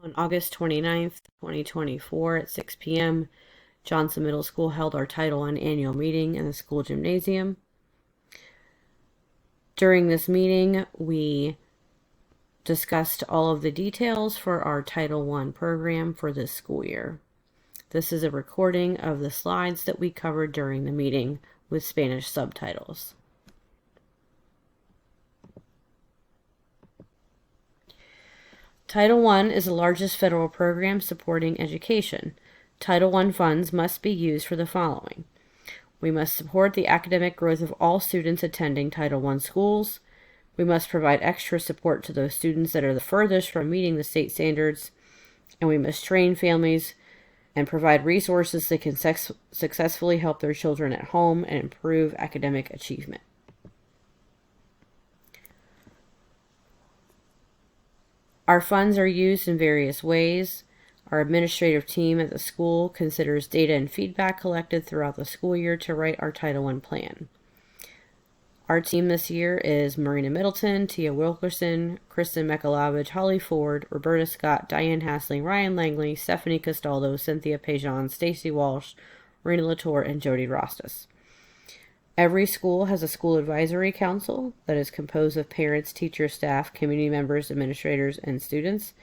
On August 29th, 2024 at 6 p.m., Johnson Middle School held our Title I annual meeting in the school gymnasium. During this meeting, we discussed all of the details for our Title I program for this school year. This is a recording of the slides that we covered during the meeting with Spanish subtitles. Title I is the largest federal program supporting education. Title I funds must be used for the following. We must support the academic growth of all students attending Title I schools. We must provide extra support to those students that are the furthest from meeting the state standards. And we must train families and provide resources that can successfully help their children at home and improve academic achievement. Our funds are used in various ways. Our administrative team at the school considers data and feedback collected throughout the school year to write our Title I plan. Our team this year is Marina Middleton, Tia Wilkerson, Kristen Mekalovich, Holly Ford, Roberta Scott, Diane Hassling, Ryan Langley, Stephanie Castaldo, Cynthia Pajon, Stacy Walsh, Rena Latour, and Jody Rostas. Every school has a school advisory council that is composed of parents, teachers, staff, community members, administrators, and students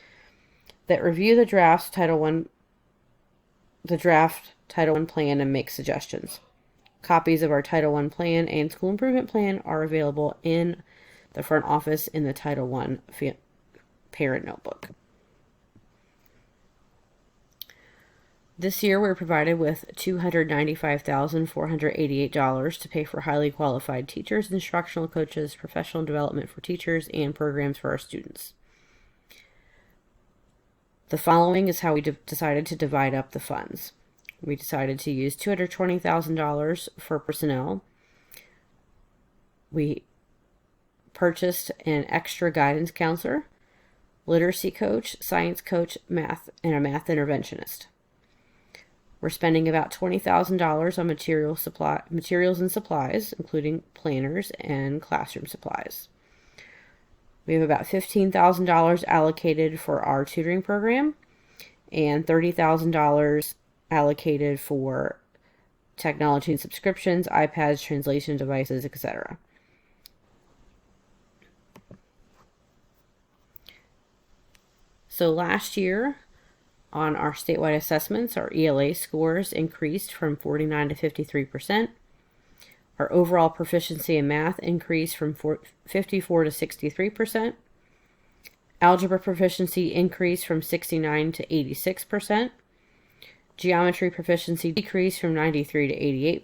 that review the draft Title I plan and make suggestions. Copies of our Title I plan and school improvement plan are available in the front office in the Title I parent notebook. This year, we're provided with $295,488 to pay for highly qualified teachers, instructional coaches, professional development for teachers, and programs for our students. The following is how we decided to divide up the funds. We decided to use $220,000 for personnel. We purchased an extra guidance counselor, literacy coach, science coach, math, and a math interventionist. We're spending about $20,000 on materials and supplies, including planners and classroom supplies. We have about $15,000 allocated for our tutoring program and $30,000 allocated for technology and subscriptions, iPads, translation devices, etc. So last year, on our statewide assessments, our ELA scores increased from 49 to 53%. Our overall proficiency in math increased from 54 to 63%. Algebra proficiency increased from 69 to 86%. Geometry proficiency decreased from 93 to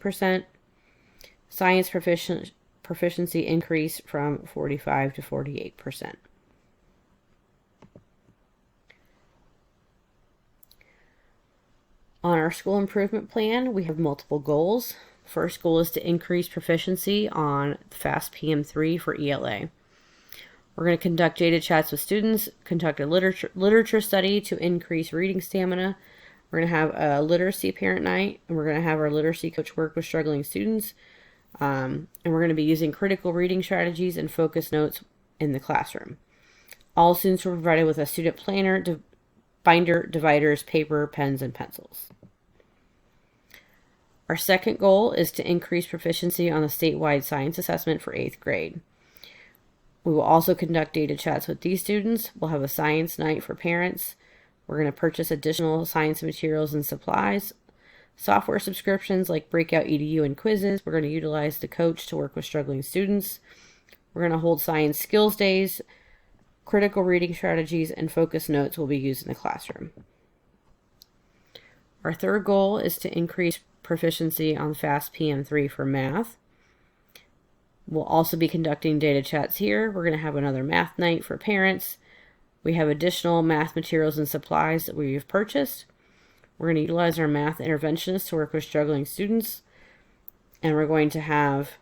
88%. Science proficiency increased from 45 to 48%. On our school improvement plan, we have multiple goals. First goal is to increase proficiency on FAST PM3 for ELA. We're going to conduct data chats with students, conduct a literature study to increase reading stamina. We're going to have a literacy parent night, and we're going to have our literacy coach work with struggling students. And we're going to be using critical reading strategies and focus notes in the classroom. All students were provided with a student planner, binder, dividers, paper, pens, and pencils. Our second goal is to increase proficiency on the statewide science assessment for 8th grade. We will also conduct data chats with these students. We'll have a science night for parents. We're going to purchase additional science materials and supplies, software subscriptions like Breakout EDU and quizzes. We're going to utilize the coach to work with struggling students. We're going to hold science skills days. Critical reading strategies and focus notes will be used in the classroom. Our third goal is to increase proficiency on FAST PM3 for math. We'll also be conducting data chats here. We're going to have another math night for parents. We have additional math materials and supplies that we've purchased. We're going to utilize our math interventionists to work with struggling students. And we're going to have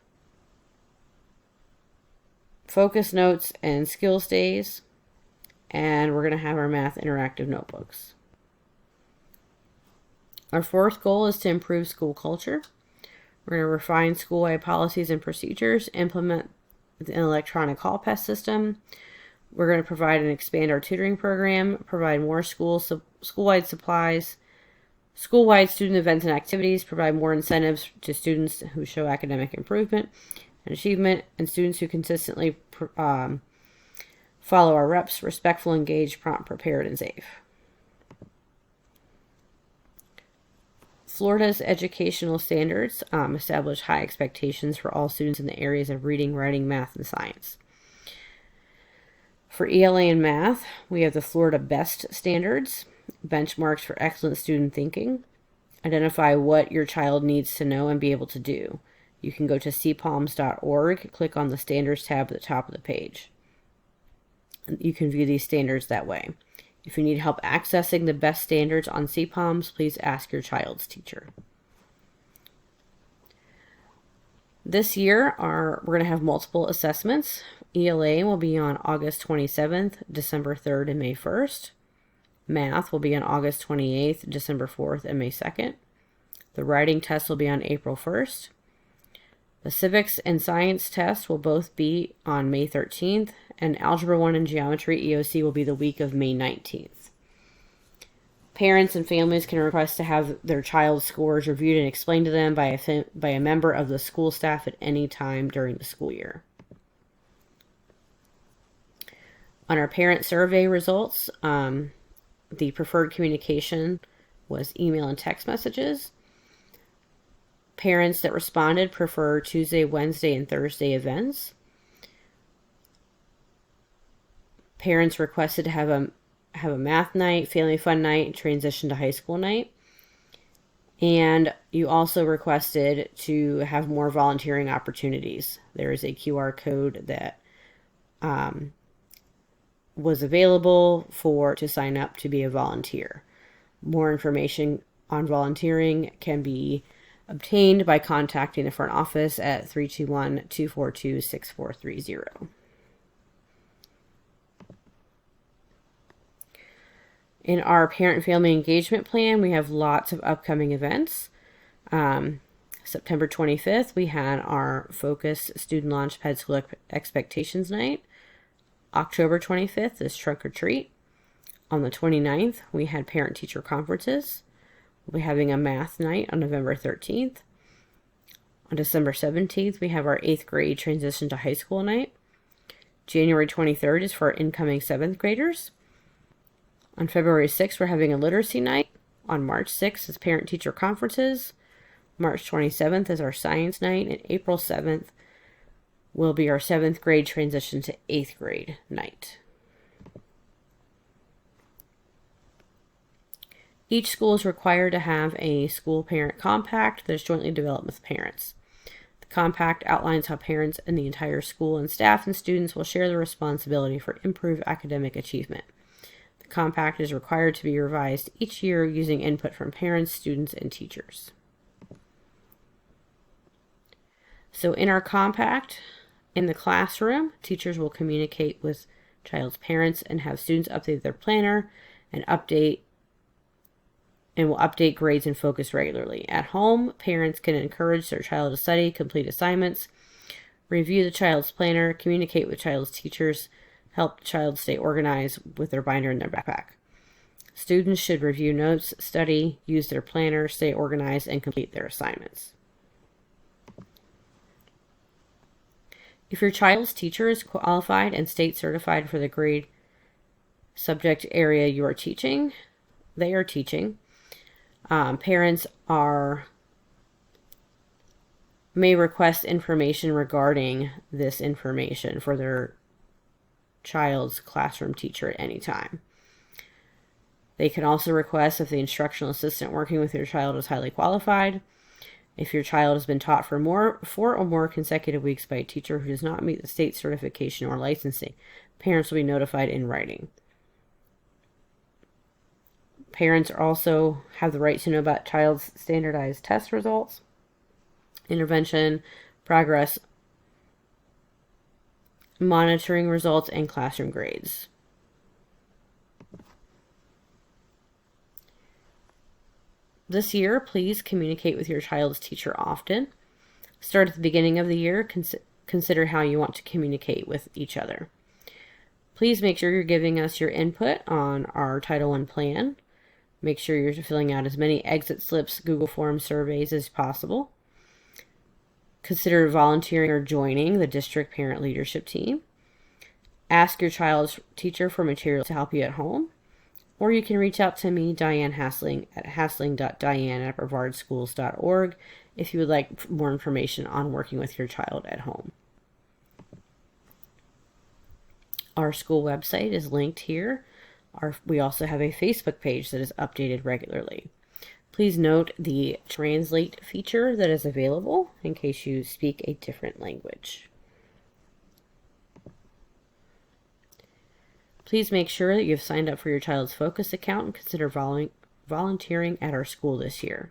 focus notes and skills days. And we're going to have our math interactive notebooks. Our fourth goal is to improve school culture. We're going to refine school-wide policies and procedures, implement an electronic hall pass system. We're going to provide and expand our tutoring program, provide more school-wide supplies, school-wide student events and activities, provide more incentives to students who show academic improvement and achievement, and students who consistently follow our reps, respectful, engaged, prompt, prepared, and safe. Florida's educational standards establish high expectations for all students in the areas of reading, writing, math, and science. For ELA and math, we have the Florida BEST standards, benchmarks for excellent student thinking. Identify what your child needs to know and be able to do. You can go to cpalms.org, click on the standards tab at the top of the page. You can view these standards that way. If you need help accessing the BEST standards on CPALMS, please ask your child's teacher. This year, we're going to have multiple assessments. ELA will be on August 27th, December 3rd, and May 1st. Math will be on August 28th, December 4th, and May 2nd. The writing test will be on April 1st. The civics and science test will both be on May 13th, and Algebra 1 and Geometry EOC will be the week of May 19th. Parents and families can request to have their child's scores reviewed and explained to them by a member of the school staff at any time during the school year. On our parent survey results, the preferred communication was email and text messages. Parents that responded prefer Tuesday, Wednesday, and Thursday events. Parents requested to have a math night, family fun night, transition to high school night. And you also requested to have more volunteering opportunities. There is a QR code that was available to sign up to be a volunteer. More information on volunteering can be obtained by contacting the front office at 321-242-6430. In our parent and family engagement plan, we have lots of upcoming events. September 25th, we had our Focus Student Launchpad School Expectations Night. October 25th is Trunk or Treat. On the 29th, we had parent-teacher conferences. We'll be having a math night on November 13th. On December 17th, we have our 8th grade transition to high school night. January 23rd is for our incoming 7th graders. On February 6th, we're having a literacy night. On March 6th is parent-teacher conferences. March 27th is our science night. And April 7th will be our 7th grade transition to 8th grade night. Each school is required to have a school parent compact that is jointly developed with parents. The compact outlines how parents and the entire school and staff and students will share the responsibility for improved academic achievement. The compact is required to be revised each year using input from parents, students, and teachers. So in our compact, in the classroom, teachers will communicate with child's parents and have students update their planner and will update grades and focus regularly. At home, parents can encourage their child to study, complete assignments, review the child's planner, communicate with child's teachers, help the child stay organized with their binder in their backpack. Students should review notes, study, use their planner, stay organized, and complete their assignments. If your child's teacher is qualified and state certified for the grade subject area you are teaching, parents may request information regarding this information for their child's classroom teacher at any time. They can also request if the instructional assistant working with your child is highly qualified. If your child has been taught for 4 or more consecutive weeks by a teacher who does not meet the state certification or licensing, parents will be notified in writing. Parents also have the right to know about child's standardized test results, intervention, progress, monitoring results, and classroom grades. This year, please communicate with your child's teacher often. Start at the beginning of the year. Consider how you want to communicate with each other. Please make sure you're giving us your input on our Title I plan. Make sure you're filling out as many exit slips, Google Form surveys as possible. Consider volunteering or joining the district parent leadership team. Ask your child's teacher for materials to help you at home. Or you can reach out to me, Diane Hassling, at hassling.diane@brevardschools.org if you would like more information on working with your child at home. Our school website is linked here. We also have a Facebook page that is updated regularly. Please note the translate feature that is available in case you speak a different language. Please make sure that you've signed up for your child's Focus account and consider volunteering at our school this year.